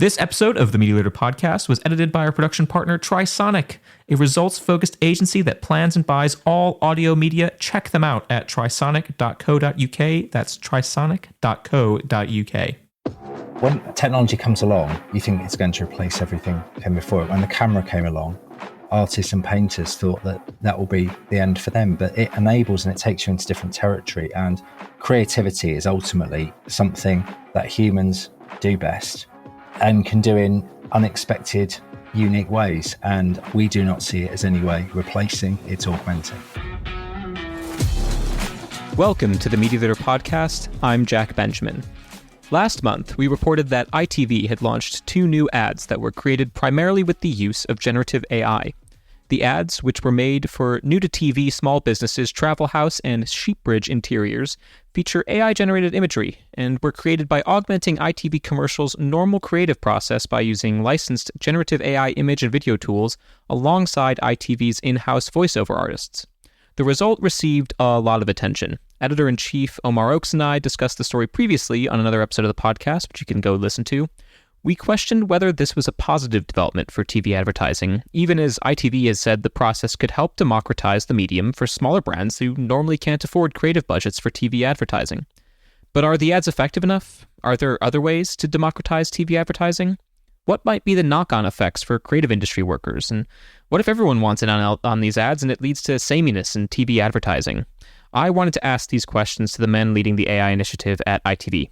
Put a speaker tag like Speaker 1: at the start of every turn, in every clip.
Speaker 1: This episode of the Media Leader podcast was edited by our production partner, Trisonic, a results-focused agency that plans and buys all audio media. Check them out at trisonic.co.uk. That's trisonic.co.uk.
Speaker 2: When technology comes along, you think it's going to replace everything that came before it. When the camera came along, artists and painters thought that will be the end for them, but it enables and it takes you into different territory. And creativity is ultimately something that humans do best and can do in unexpected, unique ways. And we do not see it as any way replacing, it's augmenting.
Speaker 1: Welcome to the Media Leader podcast. I'm Jack Benjamin. Last month, we reported that ITV had launched 2 new ads that were created primarily with the use of generative AI. The ads, which were made for new-to-TV small businesses Travel House and Sheepbridge Interiors, feature AI-generated imagery and were created by augmenting ITV Commercial's normal creative process by using licensed generative AI image and video tools alongside ITV's in-house voiceover artists. The result received a lot of attention. Editor-in-Chief Omar Oakes and I discussed the story previously on another episode of the podcast, which you can go listen to. We questioned whether this was a positive development for TV advertising, even as ITV has said the process could help democratize the medium for smaller brands who normally can't afford creative budgets for TV advertising. But are the ads effective enough? Are there other ways to democratize TV advertising? What might be the knock-on effects for creative industry workers? And what if everyone wants in on these ads and it leads to sameness in TV advertising? I wanted to ask these questions to the men leading the AI initiative at ITV.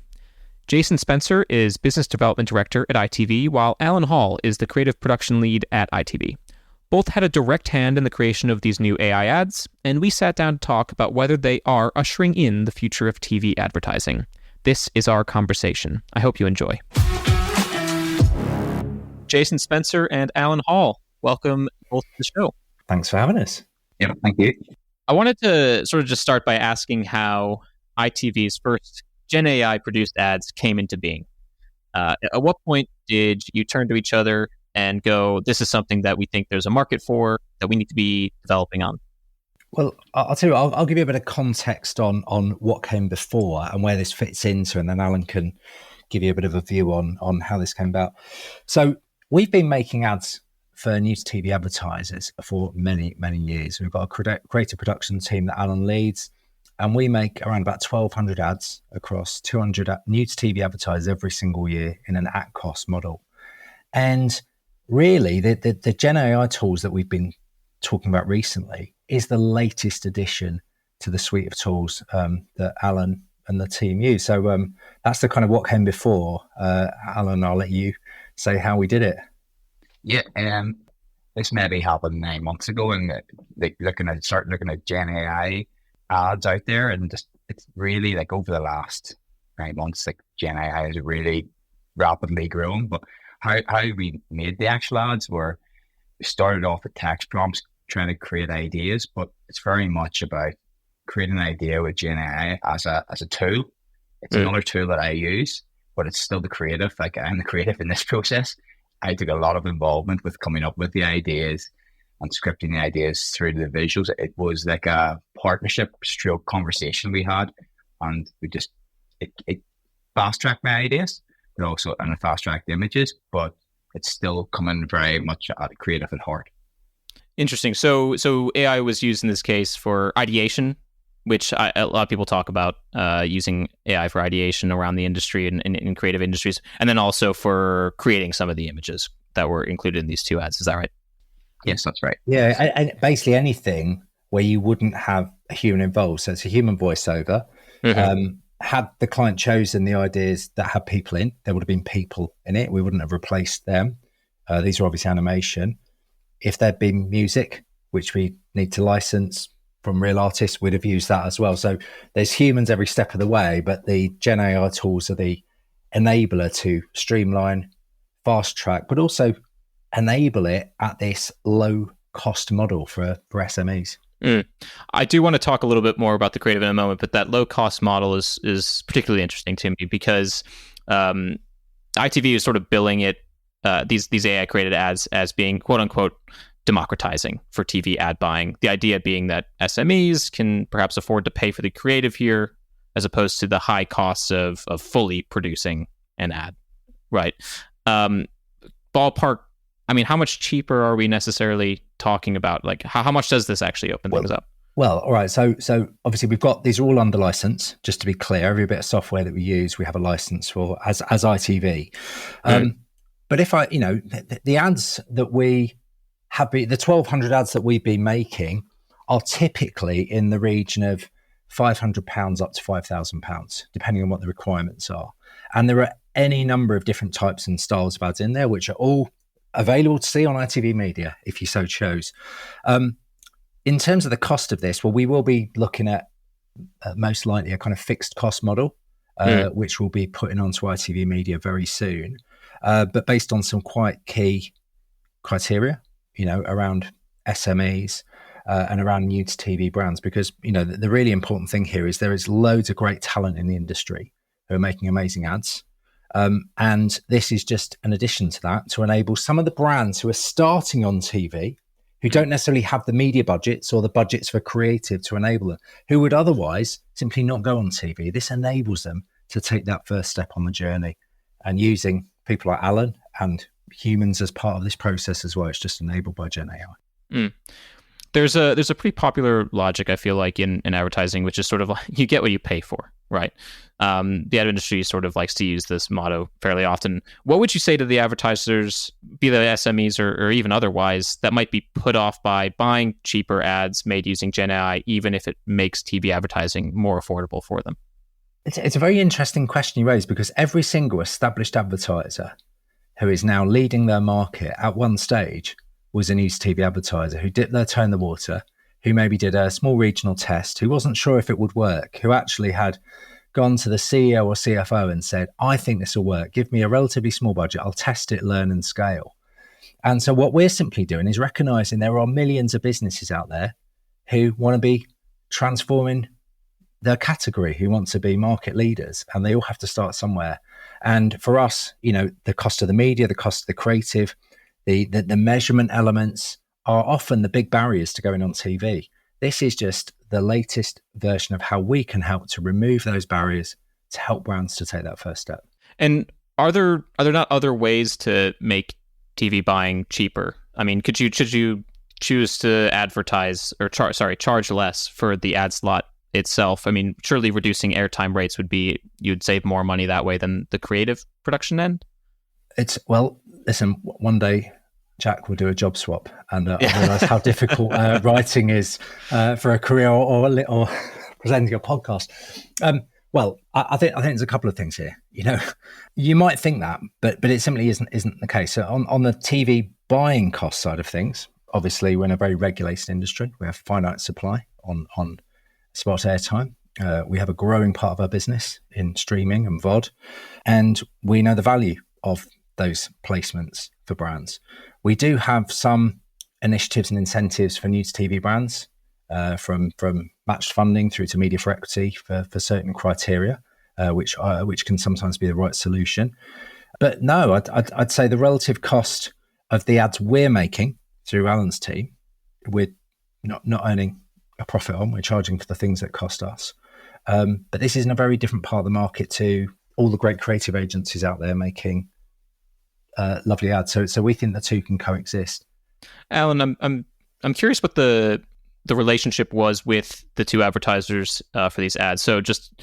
Speaker 1: Jason Spencer is Business Development Director at ITV, while Alan Hall is the Creative Production Lead at ITV. Both had a direct hand in the creation of these new AI ads, and we sat down to talk about whether they are ushering in the future of TV advertising. This is our conversation. I hope you enjoy. Jason Spencer and Alan Hall, welcome both to the show.
Speaker 2: Thanks for having us.
Speaker 3: Yeah, thank you.
Speaker 1: I wanted to sort of just start by asking how ITV's first Gen AI produced ads came into being. At what point did you turn to each other and go, this is something that we think there's a market for, that we need to be developing on?
Speaker 2: Well, I'll tell you, I'll give you a bit of context on what came before and where this fits into, and then Alan can give you a bit of a view on how this came about. So we've been making ads for news TV advertisers for many, many years. We've got a creative production team that Alan leads, and we make around about 1,200 ads across 200 news TV advertisers every single year in an at-cost model. And really, the Gen AI tools that we've been talking about recently is the latest addition to the suite of tools that Alan and the team use. So that's the kind of what came before. Alan, I'll let you say how we did it.
Speaker 3: Yeah, this maybe happened 9 months ago, and start looking at Gen AI ads out there, and just it's really like over the last 9 months, like Gen AI has really rapidly grown. But how we made the actual ads were we started off with text prompts, trying to create ideas, but it's very much about creating an idea with Gen AI as a tool. It's another tool that I use, but it's still the creative. Like I'm the creative in this process. I took a lot of involvement with coming up with the ideas and scripting the ideas through the visuals. It was like a partnership stroke conversation we had, and we just it fast-tracked my ideas, but also and fast-tracked the images, but it's still coming very much at creative at heart.
Speaker 1: Interesting. So AI was used in this case for ideation, which a lot of people talk about using AI for ideation around the industry and in creative industries, and then also for creating some of the images that were included in these 2 ads. Is that right?
Speaker 3: Yes, that's right.
Speaker 2: Yeah, and basically anything where you wouldn't have a human involved. So it's a human voiceover. Mm-hmm. Had the client chosen the ideas that had people in, there would have been people in it. We wouldn't have replaced them. These are obviously animation. If there'd been music, which we need to license from real artists, we'd have used that as well. So there's humans every step of the way, but the Gen AI tools are the enabler to streamline, fast track, but also enable it at this low cost model for SMEs.
Speaker 1: I do want to talk a little bit more about the creative in a moment, but that low cost model is particularly interesting to me because ITV is sort of billing it, these AI created ads as being quote unquote democratizing for TV ad buying. The idea being that SMEs can perhaps afford to pay for the creative here as opposed to the high costs of fully producing an ad. Right. ballpark, I mean, how much cheaper are we necessarily talking about? Like, how much does this actually open things up?
Speaker 2: Well, all right. So obviously we've got, these are all under license, just to be clear. Every bit of software that we use, we have a license for as ITV. But if the ads that we have been, the 1,200 ads that we've been making are typically in the region of £500 up to £5,000, depending on what the requirements are. And there are any number of different types and styles of ads in there, which are all available to see on ITV Media, if you so chose. In terms of the cost of this, well, we will be looking at most likely a kind of fixed cost model, which we'll be putting onto ITV Media very soon, but based on some quite key criteria, around SMEs and around new to TV brands, because, the really important thing here is there is loads of great talent in the industry who are making amazing ads. And this is just an addition to that to enable some of the brands who are starting on TV, who don't necessarily have the media budgets or the budgets for creative to enable them, who would otherwise simply not go on TV. This enables them to take that first step on the journey, and using people like Alan and humans as part of this process as well. It's just enabled by Gen AI.
Speaker 1: There's a pretty popular logic, I feel like, in advertising, which is sort of like, you get what you pay for, right? The ad industry sort of likes to use this motto fairly often. What would you say to the advertisers, be they SMEs or even otherwise, that might be put off by buying cheaper ads made using Gen AI, even if it makes TV advertising more affordable for them?
Speaker 2: It's a very interesting question you raise, because every single established advertiser who is now leading their market at one stage was a news TV advertiser who dipped their toe in the water, who maybe did a small regional test, who wasn't sure if it would work, who actually had gone to the CEO or CFO and said, I think this will work. Give me a relatively small budget. I'll test it, learn and scale. And so what we're simply doing is recognizing there are millions of businesses out there who want to be transforming their category, who want to be market leaders, and they all have to start somewhere. And for us, the cost of the media, the cost of the creative, the measurement elements are often the big barriers to going on TV. This is just the latest version of how we can help to remove those barriers to help brands to take that first step.
Speaker 1: And are there not other ways to make TV buying cheaper? I mean, should you choose to advertise or charge less for the ad slot itself? I mean, surely reducing airtime rates you'd save more money that way than the creative production end.
Speaker 2: Listen, one day, Jack, will do a job swap, and I realise how difficult writing is for a career or presenting a podcast. I think there's a couple of things here. You might think that, but it simply isn't the case. So on the TV buying cost side of things, obviously we're in a very regulated industry. We have finite supply on spot airtime. We have a growing part of our business in streaming and VOD, and we know the value of those placements for brands. We do have some initiatives and incentives for new to TV brands, from matched funding through to media for equity for certain criteria, which can sometimes be the right solution. But no, I'd say the relative cost of the ads we're making through Alan's team, we're not earning a profit on. We're charging for the things that cost us. But this is in a very different part of the market to all the great creative agencies out there making lovely ads. So we think the two can coexist.
Speaker 1: Alan, I'm curious what the relationship was with the two advertisers for these ads. So just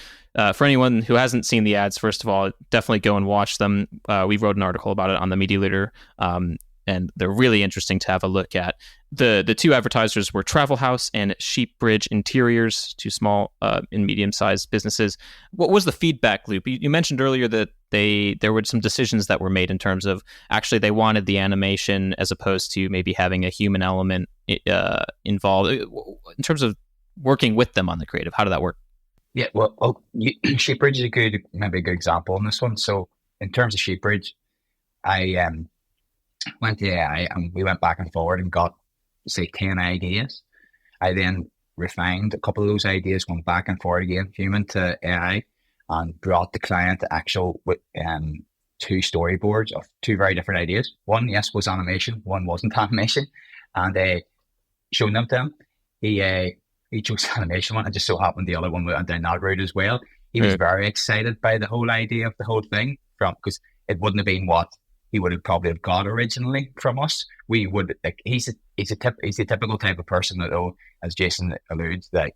Speaker 1: for anyone who hasn't seen the ads, first of all, definitely go and watch them. We wrote an article about it on the Media Leader, and they're really interesting to have a look at. The two advertisers were Travel House and Sheepbridge Interiors, two small and medium-sized businesses. What was the feedback loop? You mentioned earlier that there were some decisions that were made in terms of actually they wanted the animation as opposed to maybe having a human element involved. In terms of working with them on the creative, how did that work?
Speaker 3: Yeah, well, Sheepbridge is a good example on this one. So in terms of Sheepbridge, I went to AI and we went back and forward and got, say, 10 ideas. I then refined a couple of those ideas, went back and forward again, human to AI, and brought the client the actual two storyboards of two very different ideas. One, yes, was animation. One wasn't animation. And showing them to him. He chose animation one. It just so happened the other one went down that route as well. He was very excited by the whole idea of the whole thing, because it wouldn't have been what he would have probably have got originally from us. We would like he's a typical type of person that, though, as Jason alludes, that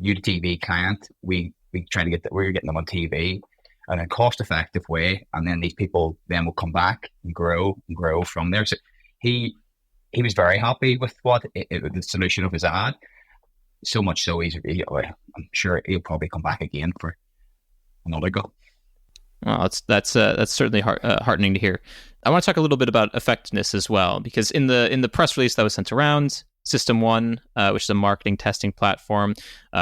Speaker 3: UTV client, we try to we're getting them on TV in a cost effective way, and then these people then will come back and grow from there. So he was very happy with the solution of his ad. So much so, I'm sure he'll probably come back again for another go.
Speaker 1: Well, that's certainly heartening to hear. I want to talk a little bit about effectiveness as well, because in the press release that was sent around, System One, which is a marketing testing platform,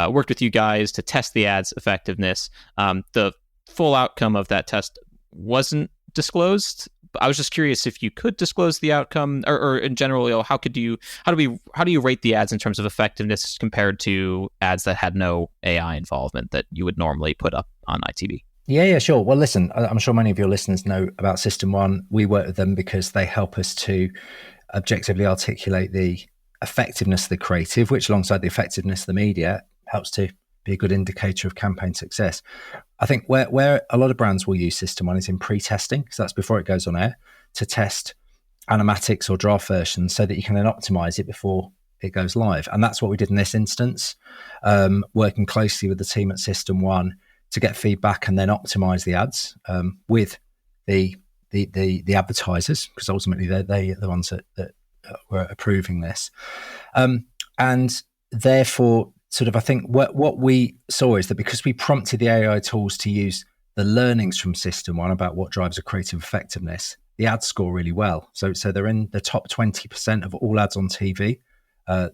Speaker 1: worked with you guys to test the ad's effectiveness. The full outcome of that test wasn't disclosed. I was just curious if you could disclose the outcome, or in general, how do you rate the ads in terms of effectiveness compared to ads that had no AI involvement that you would normally put up on ITV?
Speaker 2: Yeah, sure. Well, listen, I'm sure many of your listeners know about System One. We work with them because they help us to objectively articulate the effectiveness of the creative, which alongside the effectiveness of the media helps to be a good indicator of campaign success. I think where a lot of brands will use System One is in pre-testing, so that's before it goes on air, to test animatics or draft versions so that you can then optimize it before it goes live. And that's what we did in this instance, working closely with the team at System One to get feedback and then optimize the ads with the advertisers, because ultimately they're the ones that were approving this. And therefore, sort of, I think what we saw is that because we prompted the AI tools to use the learnings from System One about what drives a creative effectiveness, the ads score really well. So they're in the top 20% of all ads on TV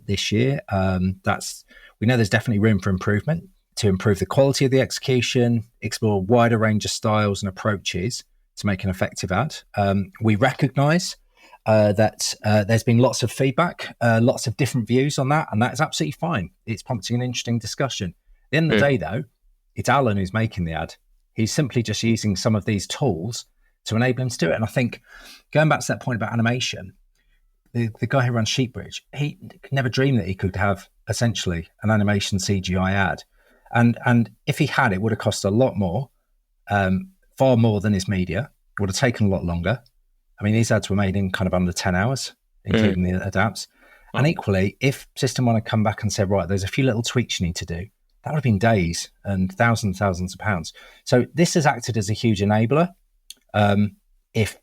Speaker 2: this year. We know there's definitely room for improvement to improve the quality of the execution, explore a wider range of styles and approaches to make an effective ad. We recognise that there's been lots of feedback, lots of different views on that, and that's absolutely fine. It's prompting an interesting discussion. At the end of the day, though, it's Alan who's making the ad. He's simply just using some of these tools to enable him to do it. And I think, going back to that point about animation, the guy who runs Sheepbridge, he never dreamed that he could have essentially an animation CGI ad. And if he had, it would have cost a lot more, far more than his media. It would have taken a lot longer. I mean, these ads were made in kind of under 10 hours, including the adapts. Wow. And equally, if System One had come back and said, right, there's a few little tweaks you need to do, that would have been days and thousands of pounds. So this has acted as a huge enabler. If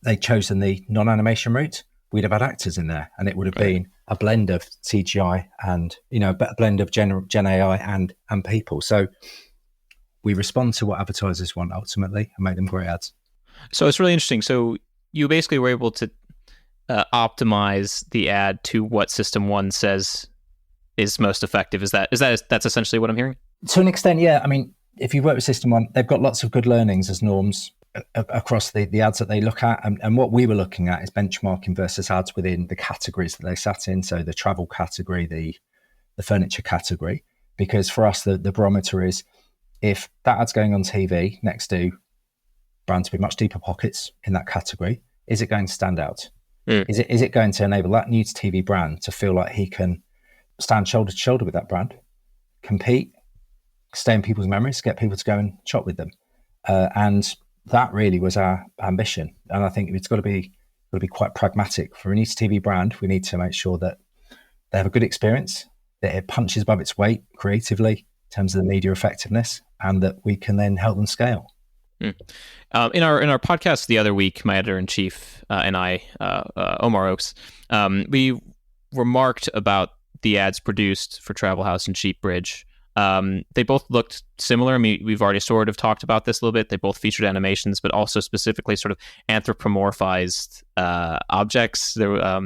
Speaker 2: they'd chosen the non-animation route, we'd have had actors in there, and it would have been a blend of CGI and, a blend of Gen AI and people. So we respond to what advertisers want ultimately and make them great ads.
Speaker 1: So it's really interesting. So you basically were able to optimize the ad to what System One says is most effective. That's essentially what I'm hearing?
Speaker 2: To an extent, yeah. I mean, if you work with System One, they've got lots of good learnings as norms across the ads that they look at. And what we were looking at is benchmarking versus ads within the categories that they sat in. So the travel category, the furniture category, because for us, the barometer is if that ad's going on TV next to brands with much deeper pockets in that category, is it going to stand out? Is it going to enable that new to TV brand to feel like he can stand shoulder to shoulder with that brand, compete, stay in people's memories, get people to go and shop with them? And that really was our ambition. And I think it's got to be quite pragmatic. For a new to TV brand, we need to make sure that they have a good experience, that it punches above its weight creatively in terms of the media effectiveness, and that we can then help them scale.
Speaker 1: In our podcast the other week, my editor-in-chief and I, Omar Oakes, we remarked about the ads produced for Travel House and Sheepbridge. They both looked similar. I mean, we've already sort of talked about this a little bit. They both featured animations, but also specifically sort of anthropomorphized objects. There,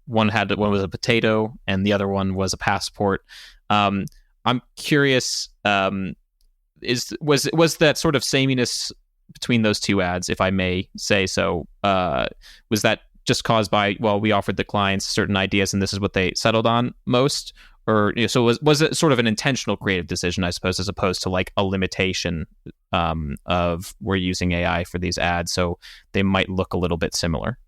Speaker 1: one was a potato, and the other one was a passport. I'm curious. Was that sort of sameness between those two ads, if I may say so? Was that just caused by, well, we offered the clients certain ideas and this is what they settled on most? Or so was it sort of an intentional creative decision, I suppose, as opposed to like a limitation of we're using AI for these ads, so they might look a little bit similar?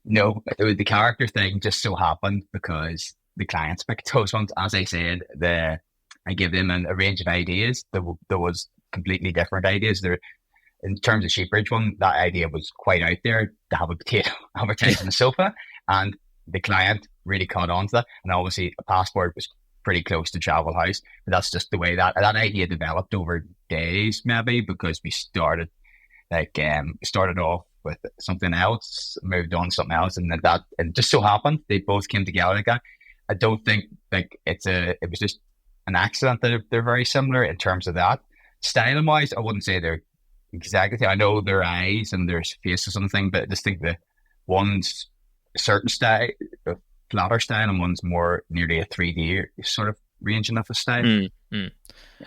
Speaker 3: No, the character thing just so happened because the clients picked those ones. As I said, I give them a range of ideas. There was completely different ideas. in terms of Sheepbridge one, that idea was quite out there to have a potato advertised on the sofa, and the client really caught on to that. And obviously, a passport was pretty close to Travel House, but that's just the way that idea developed over days, maybe, because we started off with something else, moved on to something else, and it just so happened they both came together again. I don't think like it was just an accident that they're very similar in terms of that. Styling wise, I wouldn't say they're exactly. I know their eyes and their face or something, but I just think that one's a certain style, a flatter style, and one's more nearly a 3D sort of ranging of a style.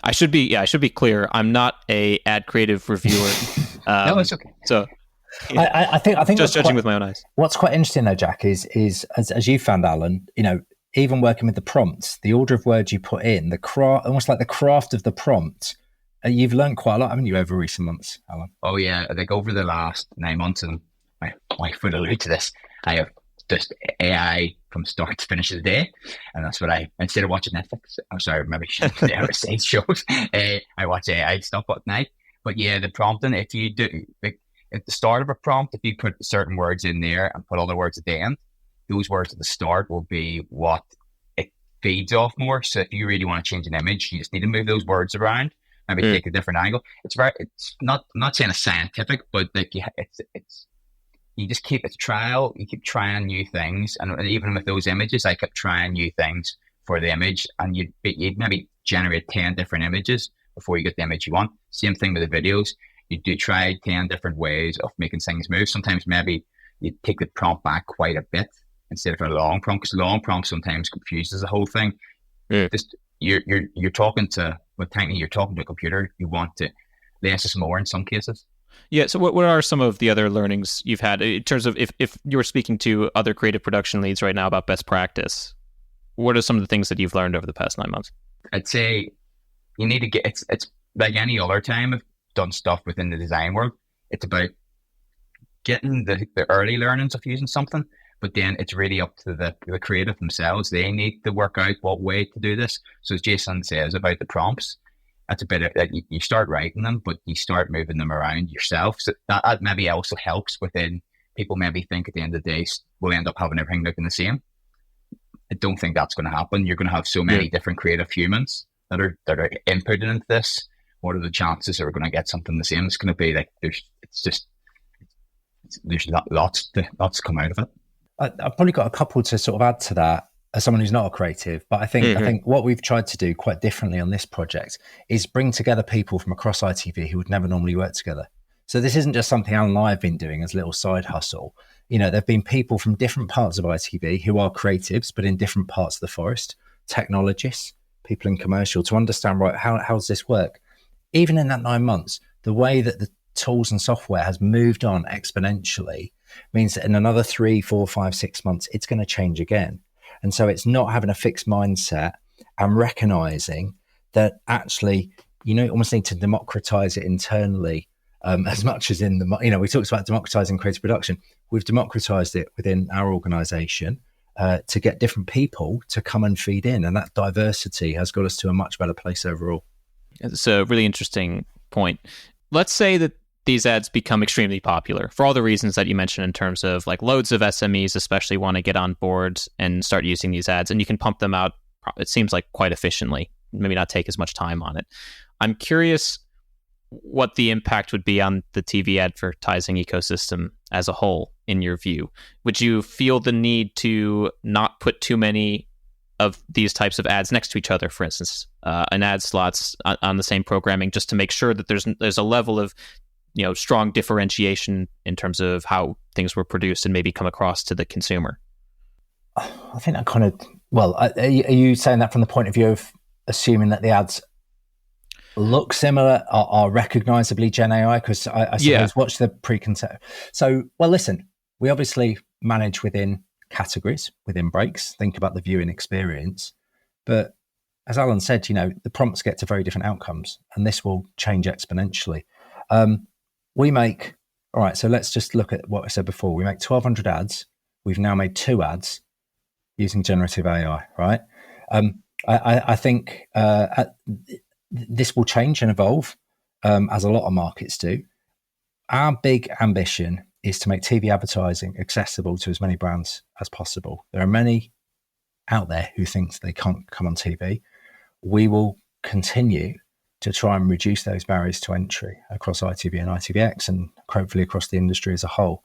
Speaker 1: I should be clear. I'm not a ad creative reviewer.
Speaker 3: No, it's okay.
Speaker 1: So
Speaker 2: yeah. I think
Speaker 1: just judging with my own eyes. What's
Speaker 2: quite interesting though, Jack, is as you found, Alan, even working with the prompts, the order of words you put in, almost like the craft of the prompt, you've learned quite a lot, haven't you, over recent months, Alan?
Speaker 3: Oh yeah, like over the last 9 months, and my wife would allude to this, I have just AI from start to finish of the day, and that's what instead of watching Netflix, I'm sorry, maybe I shouldn't never say shows, I watch AI stuff at night. But yeah, the prompting, if you do, like at the start of a prompt, if you put certain words in there and put other words at the end, those words at the start will be what it feeds off more. So if you really want to change an image, you just need to move those words around, maybe take a different angle. It's not I'm not saying it's scientific, but like you just keep trial. You keep trying new things, and even with those images, I kept trying new things for the image, and you'd maybe generate 10 different images before you get the image you want. Same thing with the videos. You do try 10 different ways of making things move. Sometimes maybe you take the prompt back quite a bit instead of a long prompt, because long prompt sometimes confuses the whole thing. Just you're talking to, well, technically you're talking to a computer. You want to less is more in some cases.
Speaker 1: Yeah. So what are some of the other learnings you've had in terms of if you were speaking to other creative production leads right now about best practice? What are some of the things that you've learned over the past 9 months?
Speaker 3: I'd say you need to get, it's like any other time I've done stuff within the design world. It's about getting the early learnings of using something, but then it's really up to the creative themselves. They need to work out what way to do this. So as Jason says about the prompts, that's a bit of that you start writing them, but you start moving them around yourself. So that maybe also helps within people maybe think at the end of the day we'll end up having everything looking the same. I don't think that's going to happen. You're going to have so many different creative humans that are inputted into this. What are the chances that we're going to get something the same? It's going to be like there's lots to come out of it.
Speaker 2: I've probably got a couple to sort of add to that as someone who's not a creative, but I think what we've tried to do quite differently on this project is bring together people from across ITV who would never normally work together. So this isn't just something Alan and I have been doing as a little side hustle. There have been people from different parts of ITV who are creatives, but in different parts of the forest, technologists, people in commercial, to understand, right, how does this work? Even in that 9 months, the way that the tools and software has moved on exponentially means that in another 3, 4, 5, 6 months, it's going to change again. And so it's not having a fixed mindset and recognizing that actually, almost need to democratize it internally as much as in the, we talked about democratizing creative production. We've democratized it within our organization to get different people to come and feed in. And that diversity has got us to a much better place overall.
Speaker 1: It's a really interesting point. Let's say that these ads become extremely popular for all the reasons that you mentioned in terms of like loads of SMEs especially want to get on board and start using these ads, and you can pump them out, it seems like quite efficiently, maybe not take as much time on it. I'm curious what the impact would be on the TV advertising ecosystem as a whole, in your view. Would you feel the need to not put too many of these types of ads next to each other, for instance, an ad slots on the same programming, just to make sure that there's a level of strong differentiation in terms of how things were produced and maybe come across to the consumer?
Speaker 2: I think that kind of, are you saying that from the point of view of assuming that the ads look similar, are recognizably Gen AI? Because I suppose watch the preconcept. So, listen, we obviously manage within categories, within breaks, think about the viewing experience. But as Alan said, the prompts get to very different outcomes, and this will change exponentially. We make, all right, so let's just look at what I said before. We make 1,200 ads. We've now made 2 ads using generative AI, right? I think this will change and evolve, as a lot of markets do. our big ambition is to make TV advertising accessible to as many brands as possible. There are many out there who think they can't come on TV. We will continue to try and reduce those barriers to entry across ITV and ITVX, and hopefully across the industry as a whole.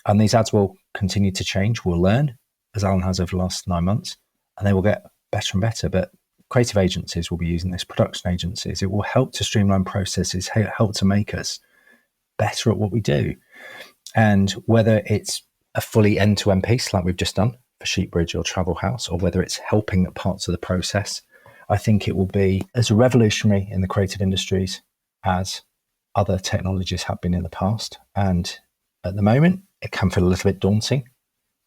Speaker 2: And these ads will continue to change. We'll learn, as Alan has over the last 9 months, and they will get better and better. But creative agencies will be using this, production agencies. It will help to streamline processes, help to make us better at what we do. And whether it's a fully end-to-end piece like we've just done for Sheepbridge or Travel House, or whether it's helping at parts of the process, I think it will be as revolutionary in the creative industries as other technologies have been in the past. And at the moment, it can feel a little bit daunting,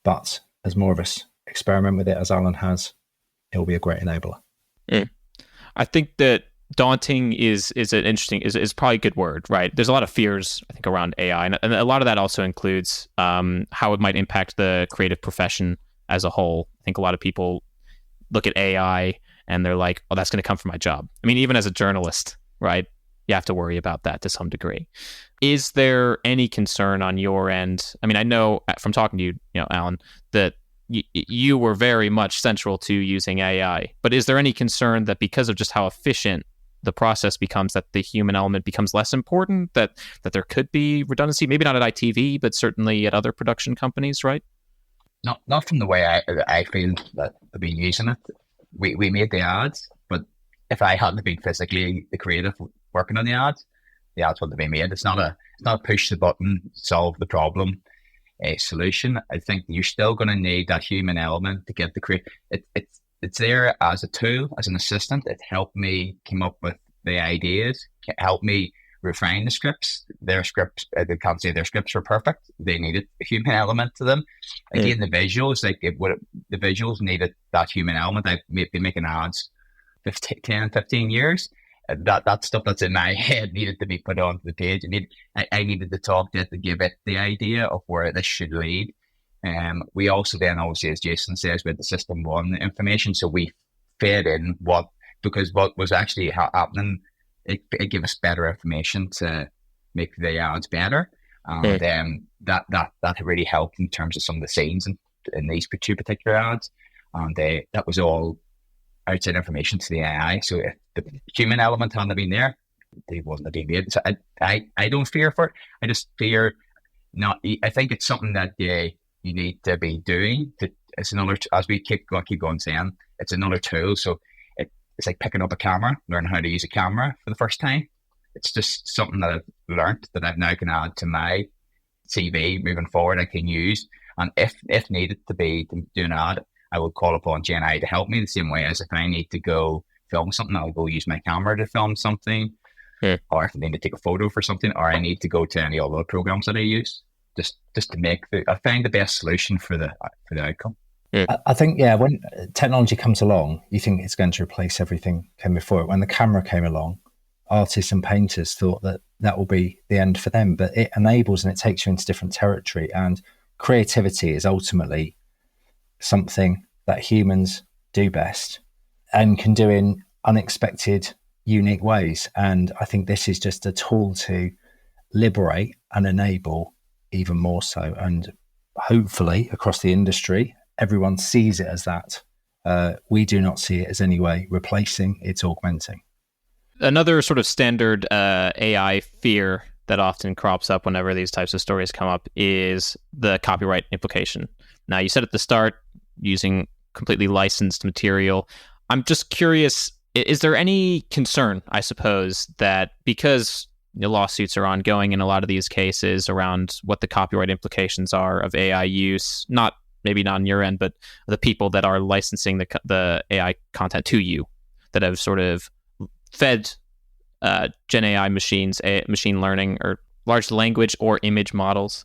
Speaker 2: but as more of us experiment with it, as Alan has, it will be a great enabler.
Speaker 1: I think that daunting is an interesting, is probably a good word, right? There's a lot of fears, I think, around AI. And a lot of that also includes how it might impact the creative profession as a whole. I think a lot of people look at AI and they're like, oh, that's going to come from my job. I mean, even as a journalist, right? You have to worry about that to some degree. Is there any concern on your end? I mean, I know from talking to you, Alan, that you were very much central to using AI, but is there any concern that because of just how efficient the process becomes, that the human element becomes less important, that there could be redundancy, maybe not at ITV, but certainly at other production companies, right?
Speaker 3: Not from the way I feel that I've been using it. We made the ads, but if I hadn't been physically the creative working on the ads wouldn't have been made. It's not a push the button, solve the problem, a solution. I think you're still going to need that human element to get the it's there as a tool, as an assistant. It helped me come up with the ideas, helped me refine the scripts. Their scripts, they can't say their scripts were perfect. They needed a human element to them. Again, the visuals, the visuals needed that human element. I've been making ads 10, 15 years. That stuff that's in my head needed to be put onto the page. I needed to talk to it to give it the idea of where this should lead. We also then, obviously, as Jason says, with the system one information, so we fed in because what was actually happening, it gave us better information to make the ads better. And that really helped in terms of some of the scenes in these two particular ads. And that was all outside information to the AI. So if the human element hadn't been there, they wouldn't have been made. So I don't fear for it. I just fear not. I think it's something that you need to be doing. It's another, as we keep going saying, it's another tool. So it's like picking up a camera, learning how to use a camera for the first time. It's just something that I've learned that I've now can add to my CV moving forward. I can use, and if needed to do an ad, I will call upon Gen AI to help me the same way as if I need to go film something, I'll go use my camera to film something, or if I need to take a photo for something, or I need to go to any other programs that I use, just to I find the best solution for the outcome.
Speaker 2: I think, when technology comes along, you think it's going to replace everything came before it. When the camera came along, artists and painters thought that will be the end for them, but it enables and it takes you into different territory. And creativity is ultimately something that humans do best and can do in unexpected, unique ways. And I think this is just a tool to liberate and enable even more so. And hopefully across the industry, everyone sees it as that. We do not see it as any way replacing, it's augmenting.
Speaker 1: Another sort of standard AI fear that often crops up whenever these types of stories come up is the copyright implication. Now, you said at the start, using completely licensed material. I'm just curious, is there any concern, I suppose, that because lawsuits are ongoing in a lot of these cases around what the copyright implications are of AI use, maybe not on your end, but the people that are licensing the AI content to you, that have sort of fed Gen AI machines, machine learning or large language or image models,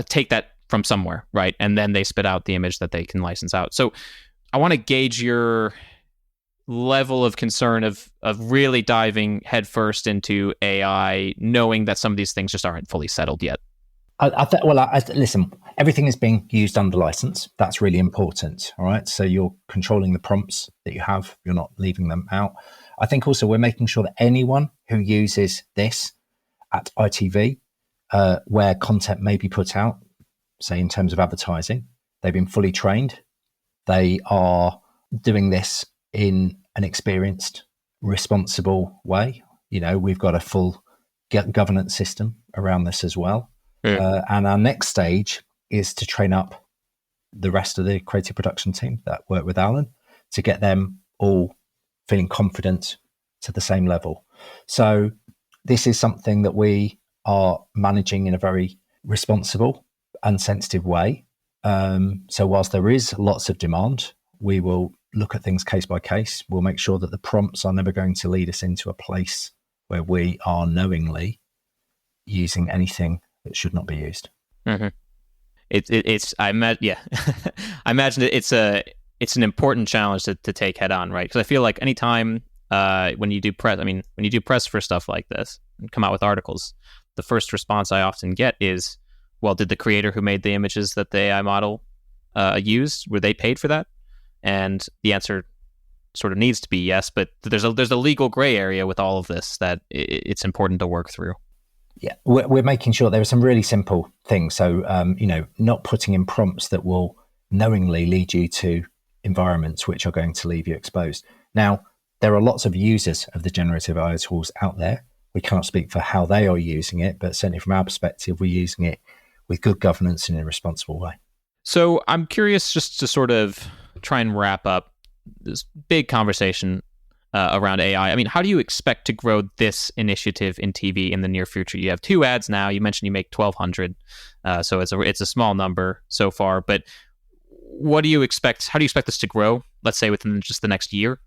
Speaker 1: take that from somewhere, right? And then they spit out the image that they can license out. So I want to gauge your level of concern of really diving headfirst into AI, knowing that some of these things just aren't fully settled yet.
Speaker 2: Listen, everything is being used under license. That's really important. All right. So you're controlling the prompts that you have. You're not leaving them out. I think also we're making sure that anyone who uses this at ITV where content may be put out, say in terms of advertising. They've been fully trained. They are doing this in an experienced, responsible way. We've got a full governance system around this as well. And our next stage is to train up the rest of the creative production team that work with Alan to get them all feeling confident to the same level. So this is something that we are managing in a very responsible and sensitive way. So whilst there is lots of demand, we will look at things case by case. We'll make sure that the prompts are never going to lead us into a place where we are knowingly using anything that should not be used.
Speaker 1: Mm-hmm. I imagine it's an important challenge to take head on, right? Because I feel like anytime when you do press for stuff like this and come out with articles, the first response I often get is, well, did the creator who made the images that the AI model used, were they paid for that? And the answer sort of needs to be yes, but there's a legal gray area with all of this that it's important to work through.
Speaker 2: Yeah, we're making sure there are some really simple things. So, not putting in prompts that will knowingly lead you to environments which are going to leave you exposed. Now, there are lots of users of the generative AI tools out there. We cannot speak for how they are using it, but certainly from our perspective, we're using it with good governance in a responsible way.
Speaker 1: So I'm curious, just to sort of try and wrap up this big conversation around AI. I mean, how do you expect to grow this initiative in TV in the near future? You have 2 ads now. You mentioned you make 1,200, so it's a small number so far. But what do you expect? How do you expect this to grow? Let's say within just the next year,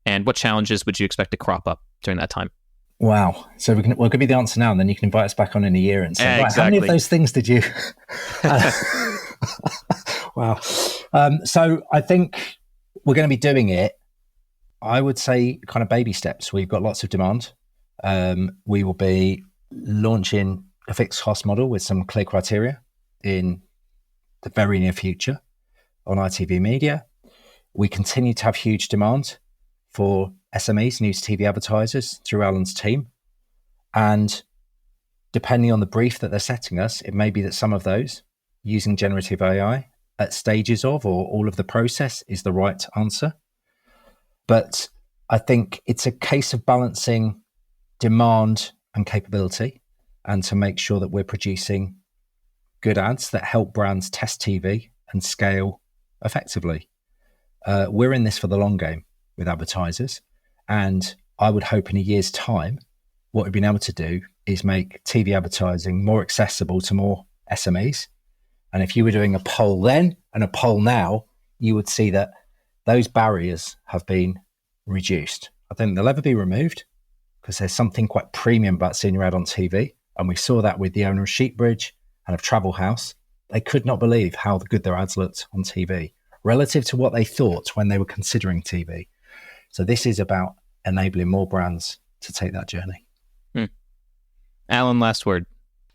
Speaker 1: and what challenges would you expect to crop up during that time?
Speaker 2: Wow. So we'll give you the answer now, and then you can invite us back on in a year and say, right,
Speaker 1: exactly.
Speaker 2: How many of those things did you? Wow. So I think we're going to be doing it, I would say, kind of baby steps. We've got lots of demand. We will be launching a fixed cost model with some clear criteria in the very near future on ITV Media. We continue to have huge demand for SMEs, news TV advertisers, through Alan's team. And depending on the brief that they're setting us, it may be that some of those using generative AI at stages of or all of the process is the right answer. But I think it's a case of balancing demand and capability, and to make sure that we're producing good ads that help brands test TV and scale effectively. We're in this for the long game with advertisers, and I would hope in a year's time, what we've been able to do is make TV advertising more accessible to more SMEs. And if you were doing a poll then and a poll now, you would see that those barriers have been reduced. I think they'll ever be removed, because there's something quite premium about seeing your ad on TV. And we saw that with the owner of Sheepbridge and of Travel House. They could not believe how good their ads looked on TV relative to what they thought when they were considering TV. So this is about enabling more brands to take that journey.
Speaker 1: Alan, last word.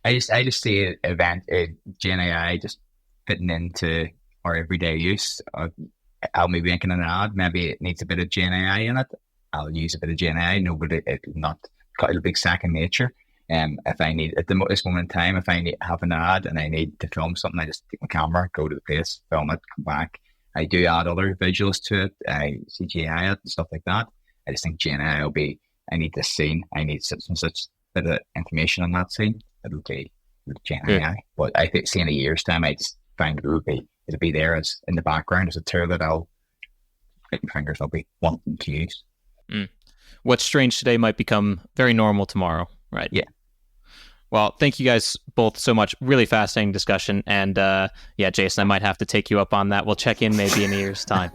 Speaker 3: I just see Gen AI just fitting into our everyday use. I'll be making an ad. Maybe it needs a bit of Gen AI in it. I'll use a bit of Gen AI. No, but it'll be second nature. If I need, at this moment in time, if I need have an ad and I need to film something, I just take my camera, go to the place, film it, come back. I do add other visuals to it. I CGI it and stuff like that. I just think Gen AI will be, I need this scene. I need such bit of information on that scene. It'll be Gen AI. But I think, in a year's time, I just find it'll be there as in the background as a tool that I'll be wanting to use.
Speaker 1: What's strange today might become very normal tomorrow, right?
Speaker 3: Yeah.
Speaker 1: Well, thank you guys both so much. Really fascinating discussion. And Jason, I might have to take you up on that. We'll check in maybe in a year's time.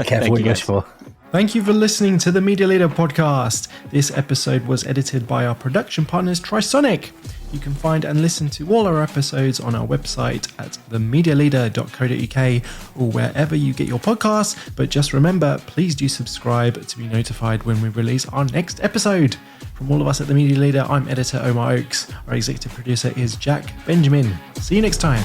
Speaker 2: Careful what you wish for.
Speaker 4: Thank you for listening to the Media Leader podcast. This episode was edited by our production partners, Trisonic. You can find and listen to all our episodes on our website at themedialeader.co.uk or wherever you get your podcasts. But just remember, please do subscribe to be notified when we release our next episode. From all of us at The Media Leader, I'm editor Omar Oakes. Our executive producer is Jack Benjamin. See you next time.